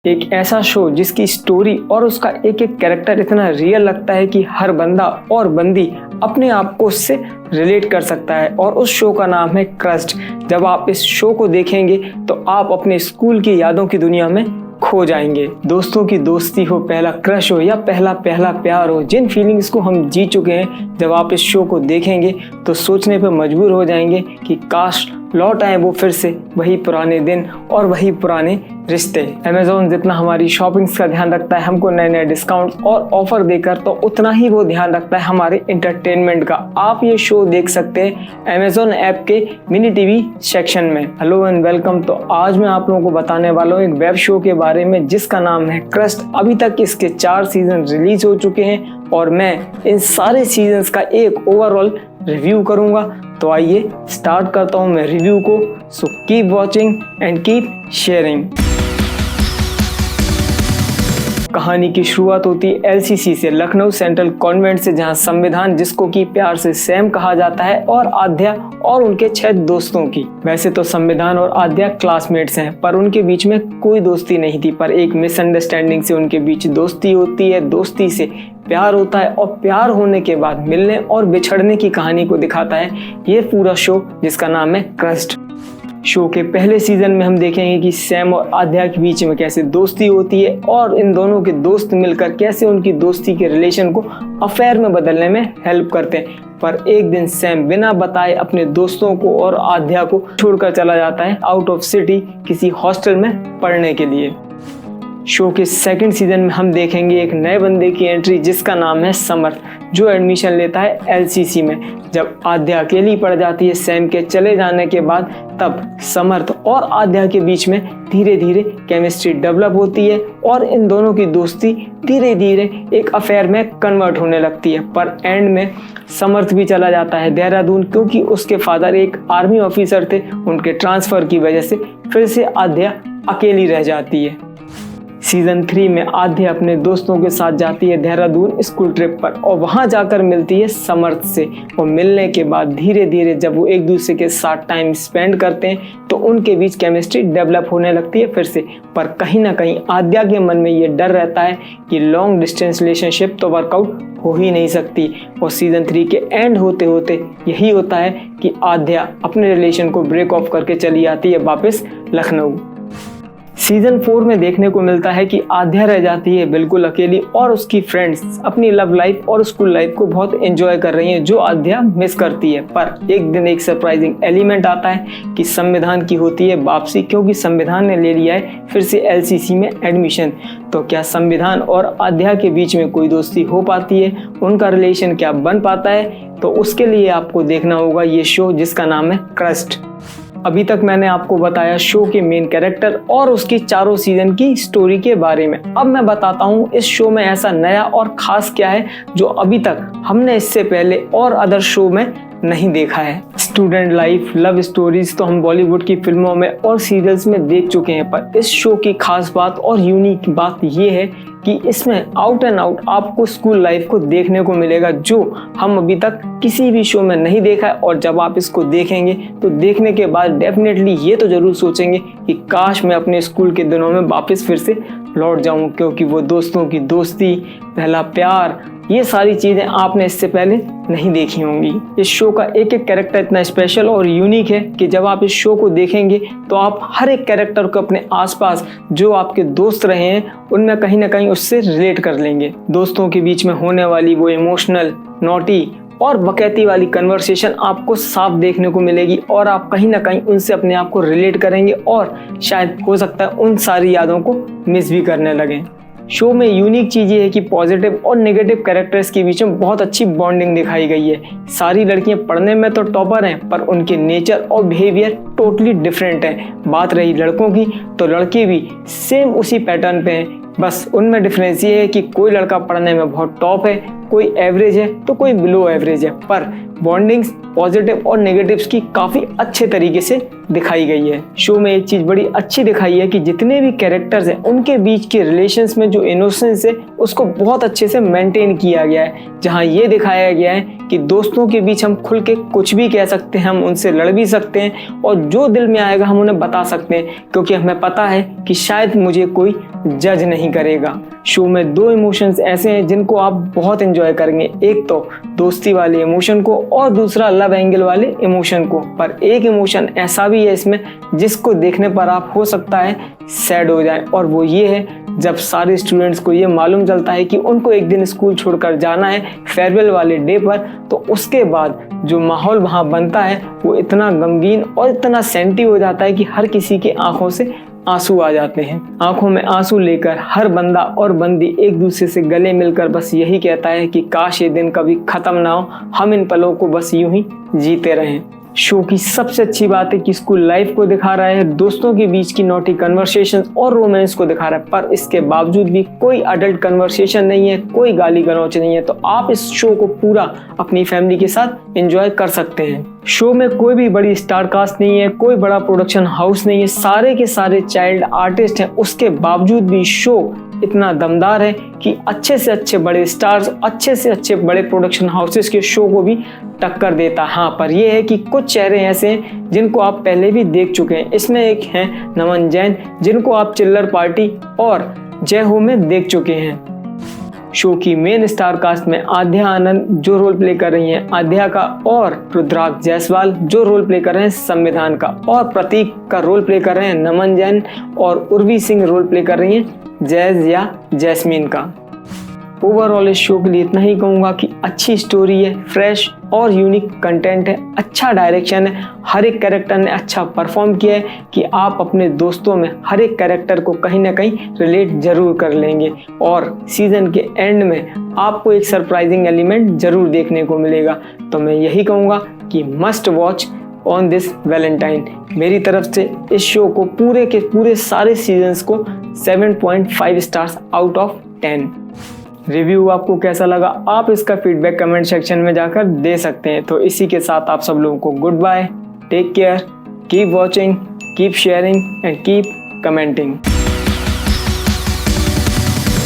एक ऐसा शो जिसकी स्टोरी और उसका एक एक कैरेक्टर इतना रियल लगता है कि हर बंदा और बंदी अपने आप को उससे रिलेट कर सकता है। और उस शो का नाम है क्रस्ट। जब आप इस शो को देखेंगे तो आप अपने स्कूल की यादों की दुनिया में खो जाएंगे। दोस्तों की दोस्ती हो, पहला क्रश हो या पहला प्यार हो, जिन फीलिंग्स को हम जी चुके हैं, जब आप इस शो को देखेंगे तो सोचने पर मजबूर हो जाएंगे कि काश लौट आए वो फिर से वही पुराने दिन और वही पुराने रिश्ते। अमेज़ॉन जितना हमारी शॉपिंग्स का ध्यान रखता है हमको नए नए डिस्काउंट और ऑफर देकर, तो उतना ही वो ध्यान रखता है हमारे एंटरटेनमेंट का। आप ये शो देख सकते हैं अमेज़ॉन ऐप के मिनी टीवी सेक्शन में। Hello and welcome. तो आज मैं आप लोगों को बताने वाला हूँ एक वेब शो के बारे में जिसका नाम है क्रस्ट। अभी तक इसके 4 सीजन रिलीज हो चुके हैं और मैं इन सारे सीजन्स का एक ओवरऑल रिव्यू करूंगा। तो आइए स्टार्ट करता हूं मैं रिव्यू को। So keep watching and keep sharing. कहानी की शुरुआत होती है एलसीसी से, लखनऊ सेंट्रल कॉन्वेंट से, जहां संविधान, जिसको कि प्यार से सैम कहा जाता है, और आद्या और उनके 6 दोस्तों की। वैसे तो संविधान और आद्या क्लासमेट्स हैं, पर उनके बीच में कोई दोस्ती नहीं थी। पर एक मिसअंडरस्टैंडिंग से उनके बीच दोस्ती होती है, दोस्ती से प्यार होता है, और प्यार होने के बाद मिलने और बिछड़ने की कहानी को दिखाता है ये पूरा शो, जिसका नाम है क्रस्ट। शो के पहले सीजन में हम देखेंगे कि सैम और आद्या के बीच में कैसे दोस्ती होती है और इन दोनों के दोस्त मिलकर कैसे उनकी दोस्ती के रिलेशन को अफेयर में बदलने में हेल्प करते हैं। पर एक दिन सैम बिना बताए अपने दोस्तों को और आद्या को छोड़कर चला जाता है आउट ऑफ सिटी किसी हॉस्टल में पढ़ने के लिए। शो के सेकंड सीजन में हम देखेंगे एक नए बंदे की एंट्री जिसका नाम है समर्थ, जो एडमिशन लेता है एलसीसी में। जब आद्या अकेली पड़ जाती है सैम के चले जाने के बाद, तब समर्थ और आद्या के बीच में धीरे धीरे केमिस्ट्री डेवलप होती है और इन दोनों की दोस्ती धीरे धीरे एक अफेयर में कन्वर्ट होने लगती है। पर एंड में समर्थ भी चला जाता है देहरादून, क्योंकि उसके फादर एक आर्मी ऑफिसर थे। उनके ट्रांसफर की वजह से फिर से आद्या अकेली रह जाती है। सीजन 3 में आद्या अपने दोस्तों के साथ जाती है देहरादून स्कूल ट्रिप पर और वहां जाकर मिलती है समर्थ से। और मिलने के बाद धीरे धीरे जब वो एक दूसरे के साथ टाइम स्पेंड करते हैं तो उनके बीच केमिस्ट्री डेवलप होने लगती है फिर से। पर कहीं ना कहीं आद्या के मन में ये डर रहता है कि लॉन्ग डिस्टेंस रिलेशनशिप तो वर्कआउट हो ही नहीं सकती। और सीजन 3 के एंड होते होते यही होता है कि आद्या अपने रिलेशन को ब्रेक ऑफ करके चली आती है वापस लखनऊ। सीजन 4 में देखने को मिलता है कि आद्या रह जाती है बिल्कुल अकेली और उसकी फ्रेंड्स अपनी लव लाइफ और स्कूल लाइफ को बहुत एंजॉय कर रही हैं, जो आद्या मिस करती है। पर एक दिन एक सरप्राइजिंग एलिमेंट आता है कि संविधान की होती है वापसी, क्योंकि संविधान ने ले लिया है फिर से एलसीसी में एडमिशन। तो क्या संविधान और आद्या के बीच में कोई दोस्ती हो पाती है, उनका रिलेशन क्या बन पाता है? तो उसके लिए आपको देखना होगा ये शो जिसका नाम है क्रस्ट। अभी तक मैंने आपको बताया शो के मेन कैरेक्टर और उसकी 4 सीजन की स्टोरी के बारे में। अब मैं बताता हूँ इस शो में ऐसा नया और खास क्या है जो अभी तक हमने इससे पहले और अदर शो में नहीं देखा है। स्टूडेंट लाइफ, लव स्टोरीज तो हम बॉलीवुड की फिल्मों में और सीरियल्स में देख चुके हैं, पर इस शो की खास बात और यूनिक बात ये है कि इसमें आउट एंड आउट आपको स्कूल लाइफ को देखने को मिलेगा, जो हम अभी तक किसी भी शो में नहीं देखा है। और जब आप इसको देखेंगे तो देखने के बाद डेफिनेटली ये तो जरूर सोचेंगे कि काश मैं अपने स्कूल के दिनों में वापस फिर से लौट जाऊं, क्योंकि वो दोस्तों की दोस्ती, पहला प्यार, ये सारी चीजें आपने इससे पहले नहीं देखी होंगी। इस शो का एक एक कैरेक्टर इतना स्पेशल और यूनिक है कि जब आप इस शो को देखेंगे तो आप हर एक कैरेक्टर को अपने आसपास जो आपके दोस्त रहे हैं उनमें कहीं ना कहीं उससे रिलेट कर लेंगे। दोस्तों के बीच में होने वाली वो इमोशनल, नॉटी और बकैती वाली कन्वर्सेशन आपको साफ देखने को मिलेगी और आप कहीं ना कहीं उनसे अपने आप को रिलेट करेंगे और शायद हो सकता है उन सारी यादों को मिस भी करने लगें। शो में यूनिक चीज ये है कि पॉजिटिव और नेगेटिव कैरेक्टर्स के बीच में बहुत अच्छी बॉन्डिंग दिखाई गई है। सारी लड़कियां पढ़ने में तो टॉपर हैं, पर उनके नेचर और बिहेवियर टोटली डिफरेंट है। बात रही लड़कों की, तो लड़के भी सेम उसी पैटर्न पे हैं, बस उनमें डिफरेंस ये है कि कोई लड़का पढ़ने में बहुत टॉप है, कोई एवरेज है तो कोई बिलो एवरेज है। पर बॉन्डिंग्स पॉजिटिव और नेगेटिव्स की काफी अच्छे तरीके से दिखाई गई है। शो में एक चीज बड़ी अच्छी दिखाई है कि जितने भी कैरेक्टर्स हैं उनके बीच के रिलेशंस में जो इनोसेंस है उसको बहुत अच्छे से मेंटेन किया गया है। जहां ये दिखाया गया है कि दोस्तों के बीच हम खुल के कुछ भी कह सकते हैं, हम उनसे लड़ भी सकते हैं और जो दिल में आएगा हम उन्हें बता सकते हैं, क्योंकि हमें पता है कि शायद मुझे कोई जज नहीं करेगा। शो में 2 इमोशंस ऐसे हैं जिनको आप बहुत एंजॉय करेंगे, एक तो दोस्ती वाले इमोशन को और दूसरा लव एंगल वाले इमोशन को। पर एक इमोशन ऐसा भी है इसमें जिसको देखने पर आप हो सकता है सैड हो जाए, और वो ये है जब सारे स्टूडेंट्स को ये मालूम चलता है कि उनको एक दिन स्कूल छोड़कर जाना है फेयरवेल वाले डे पर, तो उसके बाद जो माहौल वहाँ बनता है वो इतना गमगीन और इतना सेंटी हो जाता है कि हर किसी की आंखों से आंसू आ जाते हैं। आंखों में आंसू लेकर हर बंदा और बंदी एक दूसरे से गले मिलकर बस यही कहता है कि काश ये दिन कभी खत्म ना हो, हम इन पलों को बस यूं ही जीते रहें। शो की सबसे अच्छी बात है कि स्कूल लाइफ को दिखा रहा है, दोस्तों के बीच की नॉटी कन्वर्सेशंस और रोमांस को दिखा रहा है, पर इसके बावजूद भी कोई अडल्ट कन्वर्सेशन नहीं है, कोई गाली गलौच नहीं है। तो आप इस शो को पूरा अपनी फैमिली के साथ एंजॉय कर सकते हैं। शो में कोई भी बड़ी स्टार कास्ट नहीं है, कोई बड़ा प्रोडक्शन हाउस नहीं है, सारे के सारे चाइल्ड आर्टिस्ट हैं। उसके बावजूद भी शो इतना दमदार है कि अच्छे से अच्छे बड़े स्टार्स, अच्छे से अच्छे बड़े प्रोडक्शन हाउसेस के शो को भी टक्कर देता। हाँ, पर यह है कि कुछ चेहरे ऐसे हैं जिनको आप पहले भी देख चुके हैं। इसमें एक हैं नमन जैन, जिनको आप चिल्लर पार्टी और जय हो में देख चुके हैं। शो की मेन स्टार कास्ट में आद्या आनंद जो रोल प्ले कर रही हैं आद्या का, और रुद्राक्ष जायसवाल जो रोल प्ले कर रहे हैं संविधान का, और प्रतीक का रोल प्ले कर रहे हैं नमन जैन, और उर्वी सिंह रोल प्ले कर रही हैं जैज या जैस्मीन का। ओवरऑल इस शो के लिए इतना ही कहूँगा कि अच्छी स्टोरी है, फ्रेश और यूनिक कंटेंट है, अच्छा डायरेक्शन है, हर एक कैरेक्टर ने अच्छा परफॉर्म किया है कि आप अपने दोस्तों में हर एक कैरेक्टर को कहीं ना कहीं रिलेट जरूर कर लेंगे, और सीजन के एंड में आपको एक सरप्राइजिंग एलिमेंट जरूर देखने को मिलेगा। तो मैं यही कहूँगा कि must watch on this Valentine. मेरी तरफ से इस शो को पूरे के पूरे सारे सीजन्स को 7.5 स्टार्स आउट ऑफ 10। रिव्यू आपको कैसा लगा आप इसका फीडबैक कमेंट सेक्शन में जाकर दे सकते हैं। तो इसी के साथ आप सब लोगों को good bye, take care, keep watching, keep sharing and keep commenting.